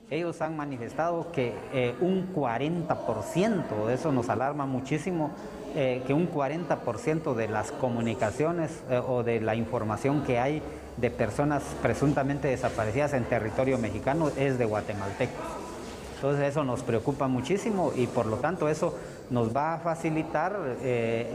Ellos han manifestado que un 40%, eso nos alarma muchísimo, que un 40% de las comunicaciones o de la información que hay de personas presuntamente desaparecidas en territorio mexicano es de guatemaltecos. Entonces eso nos preocupa muchísimo y por lo tanto eso nos va a facilitar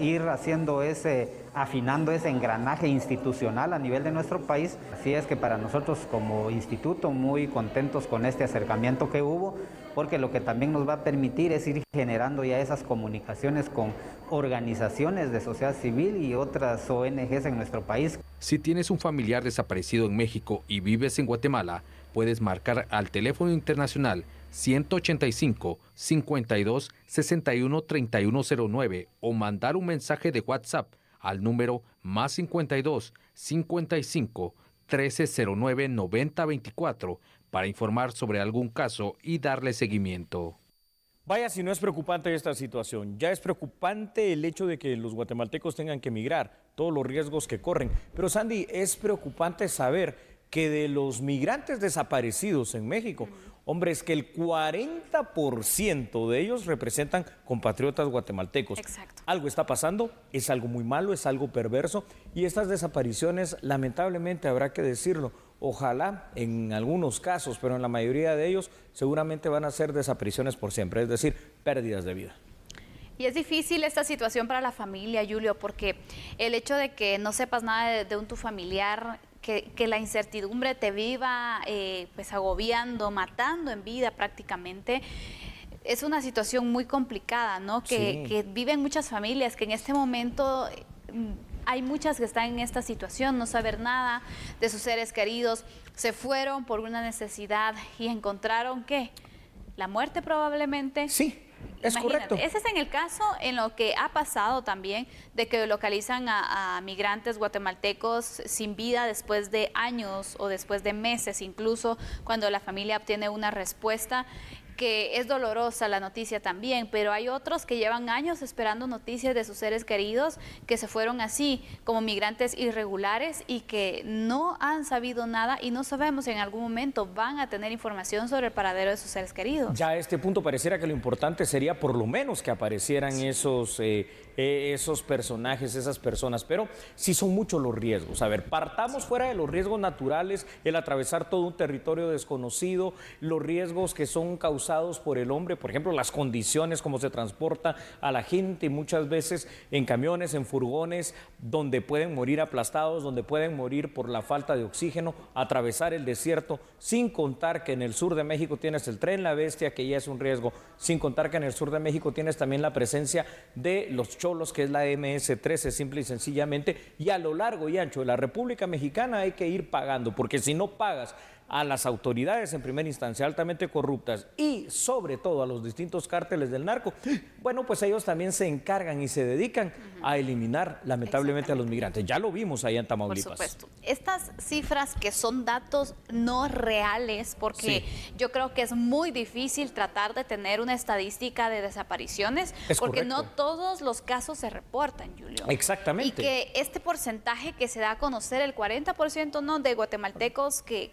ir afinando ese engranaje institucional a nivel de nuestro país. Así es que para nosotros como instituto muy contentos con este acercamiento que hubo, porque lo que también nos va a permitir es ir generando ya esas comunicaciones con organizaciones de sociedad civil y otras ONGs en nuestro país. Si tienes un familiar desaparecido en México y vives en Guatemala, puedes marcar al teléfono internacional 185 52 61 3109 o mandar un mensaje de WhatsApp al número +52 55 1309 9024 para informar sobre algún caso y darle seguimiento. Vaya si no es preocupante esta situación, ya es preocupante el hecho de que los guatemaltecos tengan que emigrar, todos los riesgos que corren, pero Sandy, es preocupante saber que de los migrantes desaparecidos en México, hombre, es que el 40% de ellos representan compatriotas guatemaltecos. Exacto. Algo está pasando, es algo muy malo, es algo perverso, y estas desapariciones, lamentablemente habrá que decirlo, ojalá en algunos casos, pero en la mayoría de ellos, seguramente van a ser desapariciones por siempre, es decir, pérdidas de vida. Y es difícil esta situación para la familia, Julio, porque el hecho de que no sepas nada de tu familiar, que la incertidumbre te viva pues agobiando, matando en vida prácticamente, es una situación muy complicada, ¿no? Que viven muchas familias, que en este momento hay muchas que están en esta situación, no saber nada de sus seres queridos, se fueron por una necesidad y encontraron, ¿qué? La muerte probablemente. Sí. Es Imagínate, correcto. ese es en el caso en lo que ha pasado también de que localizan a migrantes guatemaltecos sin vida después de años o después de meses, incluso cuando la familia obtiene una respuesta, que es dolorosa la noticia también, pero hay otros que llevan años esperando noticias de sus seres queridos que se fueron así, como migrantes irregulares y que no han sabido nada y no sabemos si en algún momento van a tener información sobre el paradero de sus seres queridos. Ya a este punto pareciera que lo importante sería por lo menos que aparecieran esos personajes, esas personas, pero sí son muchos los riesgos. A ver, partamos fuera de los riesgos naturales, el atravesar todo un territorio desconocido, los riesgos que son causados por el hombre, por ejemplo, las condiciones como se transporta a la gente, muchas veces en camiones, en furgones, donde pueden morir aplastados, donde pueden morir por la falta de oxígeno, atravesar el desierto, sin contar que en el sur de México tienes el Tren La Bestia, que ya es un riesgo, sin contar que en el sur de México tienes también la presencia de los cholos, que es la MS-13, simple y sencillamente, y a lo largo y ancho de la República Mexicana hay que ir pagando, porque si no pagas a las autoridades en primera instancia altamente corruptas y sobre todo a los distintos cárteles del narco, bueno, pues ellos también se encargan y se dedican a eliminar lamentablemente a los migrantes. Ya lo vimos allá en Tamaulipas. Por supuesto. Estas cifras que son datos no reales, porque yo creo que es muy difícil tratar de tener una estadística de desapariciones, porque no todos los casos se reportan, Julio. Exactamente. Y que este porcentaje que se da a conocer, el 40% no de guatemaltecos que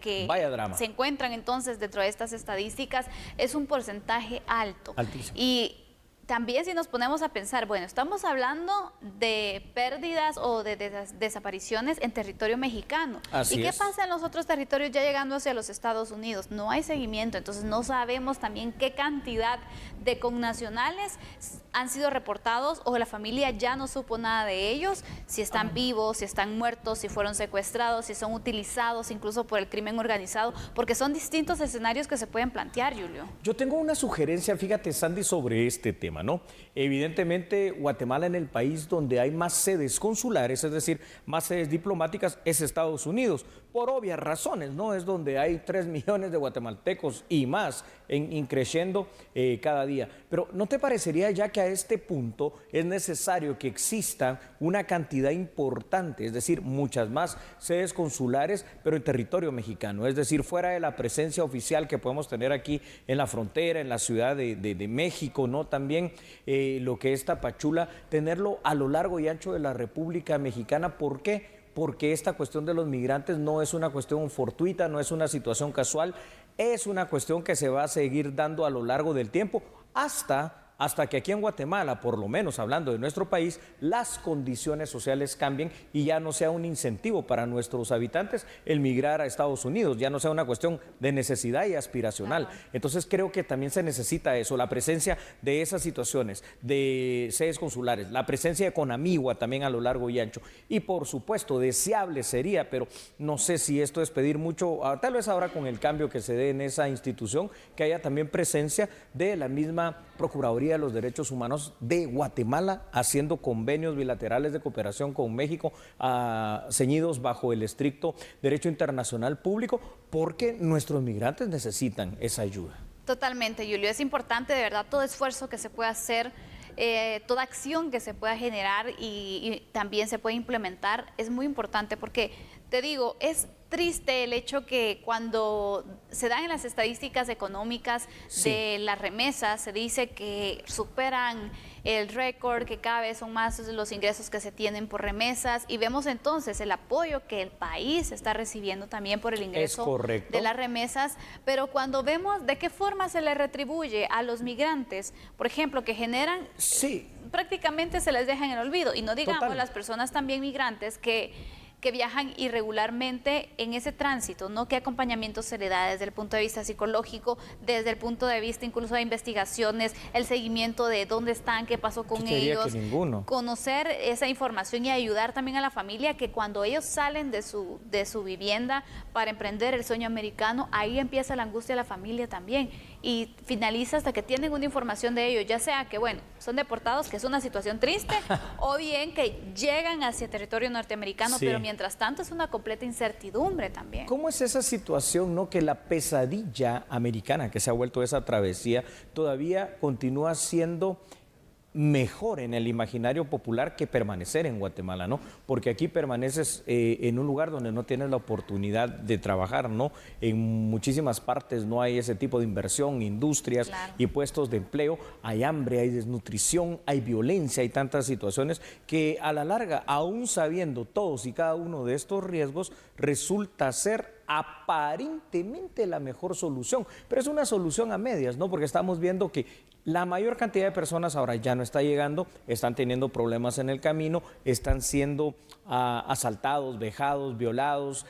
se encuentran entonces dentro de estas estadísticas, es un porcentaje alto. Altísimo. Y también si nos ponemos a pensar, bueno, estamos hablando de pérdidas o de desapariciones en territorio mexicano. ¿Y qué pasa en los otros territorios ya llegando hacia los Estados Unidos? No hay seguimiento, entonces no sabemos también qué cantidad de connacionales han sido reportados o la familia ya no supo nada de ellos, si están vivos, si están muertos, si fueron secuestrados, si son utilizados incluso por el crimen organizado, porque son distintos escenarios que se pueden plantear, Julio. Yo tengo una sugerencia, fíjate, Sandy, sobre este tema, ¿no? Evidentemente, Guatemala, en el país donde hay más sedes consulares, es decir, más sedes diplomáticas, es Estados Unidos, por obvias razones, ¿no? Es donde hay 3 millones de guatemaltecos y más creciendo cada día. Pero ¿no te parecería ya que a este punto es necesario que exista una cantidad importante, es decir, muchas más sedes consulares, pero en territorio mexicano, es decir, fuera de la presencia oficial que podemos tener aquí en la frontera, en la Ciudad de México, ¿no? También lo que es Tapachula, tenerlo a lo largo y ancho de la República Mexicana. ¿Por qué? Porque esta cuestión de los migrantes no es una cuestión fortuita, no es una situación casual. es una cuestión que se va a seguir dando a lo largo del tiempo hasta que aquí en Guatemala, por lo menos hablando de nuestro país, las condiciones sociales cambien y ya no sea un incentivo para nuestros habitantes el migrar a Estados Unidos, ya no sea una cuestión de necesidad y aspiracional. Entonces creo que también se necesita eso, la presencia de esas situaciones, de sedes consulares, la presencia de Conamigua también a lo largo y ancho. Y por supuesto, deseable sería, pero no sé si esto es pedir mucho, tal vez ahora con el cambio que se dé en esa institución, que haya también presencia de la misma Procuraduría de los Derechos Humanos de Guatemala, haciendo convenios bilaterales de cooperación con México, ceñidos bajo el estricto derecho internacional público, porque nuestros migrantes necesitan esa ayuda. Totalmente, Julio. Es importante, de verdad, todo esfuerzo que se pueda hacer, toda acción que se pueda generar y también se puede implementar, es muy importante porque, te digo, es triste el hecho que cuando se dan en las estadísticas económicas de las remesas, se dice que superan el récord, que cada vez son más los ingresos que se tienen por remesas, y vemos entonces el apoyo que el país está recibiendo también por el ingreso de las remesas, pero cuando vemos de qué forma se le retribuye a los migrantes, por ejemplo, que generan, prácticamente se les deja en el olvido, y no digamos las personas también migrantes que viajan irregularmente en ese tránsito, ¿no? ¿Qué acompañamiento se le da desde el punto de vista psicológico, desde el punto de vista incluso de investigaciones, el seguimiento de dónde están, qué pasó con ellos? Conocer esa información y ayudar también a la familia que cuando ellos salen de su vivienda para emprender el sueño americano, ahí empieza la angustia de la familia también y finaliza hasta que tienen una información de ellos, ya sea que, bueno, son deportados, que es una situación triste, o bien que llegan hacia territorio norteamericano, pero mientras tanto es una completa incertidumbre también. ¿Cómo es esa situación, no, que la pesadilla americana que se ha vuelto esa travesía todavía continúa siendo mejor en el imaginario popular que permanecer en Guatemala, ¿no? Porque aquí permaneces en un lugar donde no tienes la oportunidad de trabajar, ¿no? En muchísimas partes no hay ese tipo de inversión, industrias y puestos de empleo, hay hambre, hay desnutrición, hay violencia, hay tantas situaciones que a la larga, aún sabiendo todos y cada uno de estos riesgos, resulta ser aparentemente la mejor solución, pero es una solución a medias, ¿no? Porque estamos viendo que la mayor cantidad de personas ahora ya no está llegando, están teniendo problemas en el camino, están siendo asaltados, vejados, violados,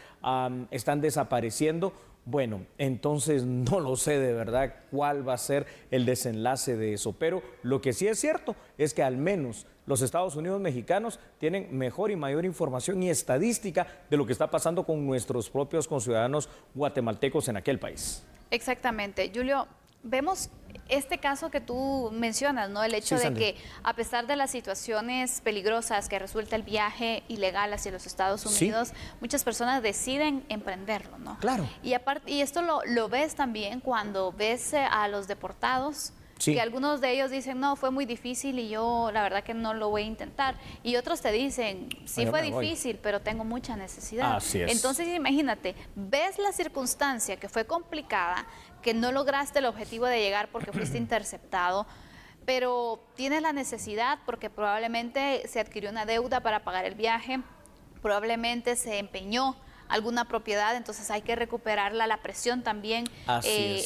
están desapareciendo. Bueno, entonces no lo sé de verdad cuál va a ser el desenlace de eso, pero lo que sí es cierto es que al menos los Estados Unidos mexicanos tienen mejor y mayor información y estadística de lo que está pasando con nuestros propios conciudadanos guatemaltecos en aquel país. Exactamente, Julio. Vemos este caso que tú mencionas, ¿no? El hecho de que a pesar de las situaciones peligrosas que resulta el viaje ilegal hacia los Estados Unidos, muchas personas deciden emprenderlo, ¿no? Claro. Y aparte, y esto lo ves también cuando ves a los deportados, que algunos de ellos dicen, no, fue muy difícil y yo la verdad que no lo voy a intentar. Y otros te dicen, sí fue difícil, pero tengo mucha necesidad. Así es. Entonces imagínate, ves la circunstancia que fue complicada, que no lograste el objetivo de llegar porque fuiste interceptado, pero tienes la necesidad porque probablemente se adquirió una deuda para pagar el viaje, probablemente se empeñó alguna propiedad, entonces hay que recuperarla, la presión también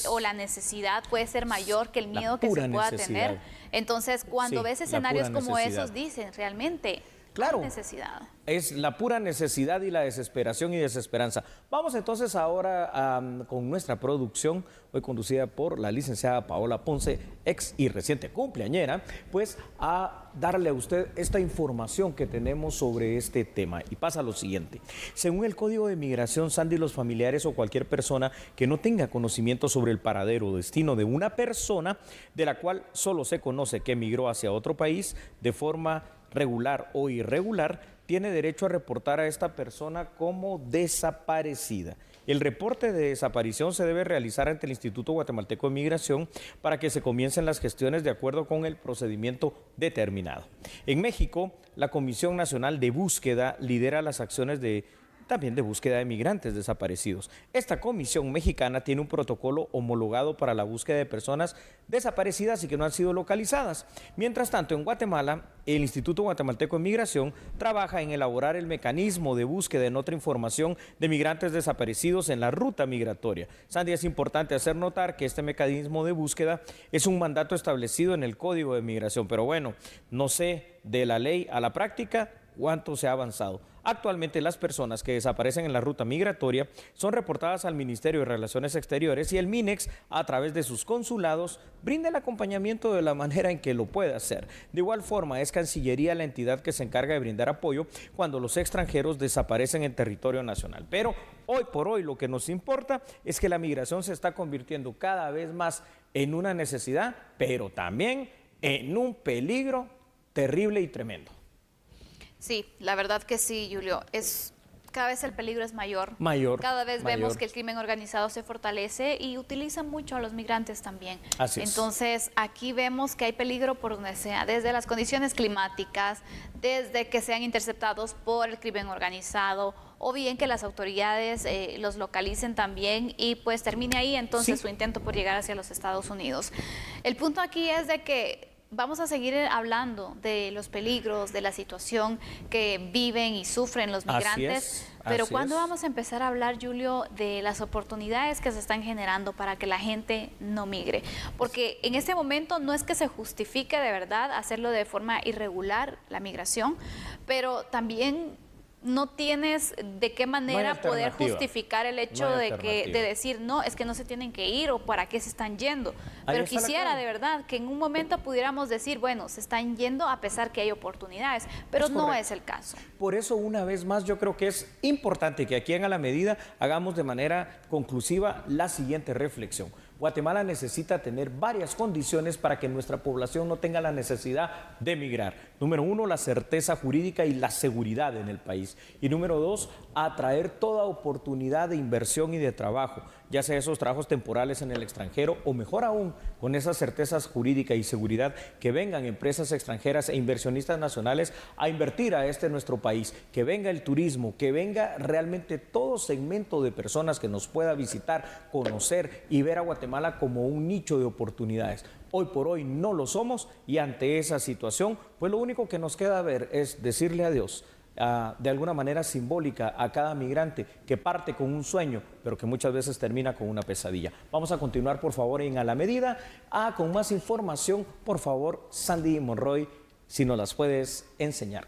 o la necesidad puede ser mayor que el miedo que se pueda tener. Entonces, cuando ves escenarios como esos, dicen realmente hay necesidad. Es la pura necesidad y la desesperación y desesperanza. Vamos entonces ahora con nuestra producción, hoy conducida por la licenciada Paola Ponce, ex y reciente cumpleañera, pues a darle a usted esta información que tenemos sobre este tema. Y pasa lo siguiente. Según el Código de Migración, Sandy, los familiares o cualquier persona que no tenga conocimiento sobre el paradero o destino de una persona de la cual solo se conoce que emigró hacia otro país de forma regular o irregular, tiene derecho a reportar a esta persona como desaparecida. El reporte de desaparición se debe realizar ante el Instituto Guatemalteco de Migración para que se comiencen las gestiones de acuerdo con el procedimiento determinado. En México, la Comisión Nacional de Búsqueda lidera las acciones de también de búsqueda de migrantes desaparecidos. Esta comisión mexicana tiene un protocolo homologado para la búsqueda de personas desaparecidas y que no han sido localizadas. Mientras tanto, en Guatemala, el Instituto Guatemalteco de Migración trabaja en elaborar el mecanismo de búsqueda en otra información de migrantes desaparecidos en la ruta migratoria. Sandy, es importante hacer notar que este mecanismo de búsqueda es un mandato establecido en el Código de Migración, pero bueno, no sé de la ley a la práctica cuánto se ha avanzado. Actualmente las personas que desaparecen en la ruta migratoria son reportadas al Ministerio de Relaciones Exteriores y el MINEX, a través de sus consulados, brinda el acompañamiento de la manera en que lo puede hacer. De igual forma, es Cancillería la entidad que se encarga de brindar apoyo cuando los extranjeros desaparecen en territorio nacional. Pero hoy por hoy lo que nos importa es que la migración se está convirtiendo cada vez más en una necesidad, pero también en un peligro terrible y tremendo. Sí, la verdad que sí, Julio. Cada vez el peligro es mayor. Cada vez vemos que el crimen organizado se fortalece y utiliza mucho a los migrantes también. Así es. Entonces, aquí vemos que hay peligro por donde sea, desde las condiciones climáticas, desde que sean interceptados por el crimen organizado, o bien que las autoridades los localicen también y pues termine ahí entonces su intento por llegar hacia los Estados Unidos. El punto aquí es de que vamos a seguir hablando de los peligros, de la situación que viven y sufren los migrantes, pero ¿cuándo vamos a empezar a hablar, Julio, de las oportunidades que se están generando para que la gente no migre? Porque en este momento no es que se justifique de verdad hacerlo de forma irregular, la migración, pero también no tienes de qué manera poder justificar el hecho de decir, no, es que no se tienen que ir o para qué se están yendo. Pero quisiera de verdad que en un momento pudiéramos decir, bueno, se están yendo a pesar que hay oportunidades, pero no es el caso. Por eso, una vez más, yo creo que es importante que aquí en A la Medida hagamos de manera conclusiva la siguiente reflexión. Guatemala necesita tener varias condiciones para que nuestra población no tenga la necesidad de emigrar. Número 1, la certeza jurídica y la seguridad en el país. Y número 2, atraer toda oportunidad de inversión y de trabajo, ya sea esos trabajos temporales en el extranjero o mejor aún, con esas certezas jurídicas y seguridad, que vengan empresas extranjeras e inversionistas nacionales a invertir a nuestro país, que venga el turismo, que venga realmente todo segmento de personas que nos pueda visitar, conocer y ver a Guatemala como un nicho de oportunidades. Hoy por hoy no lo somos y ante esa situación, pues lo único que nos queda ver es decirle adiós. De alguna manera simbólica a cada migrante que parte con un sueño, pero que muchas veces termina con una pesadilla. Vamos a continuar, por favor, en A la Medida. Con más información, por favor, Sandy Monroy, si nos las puedes enseñar.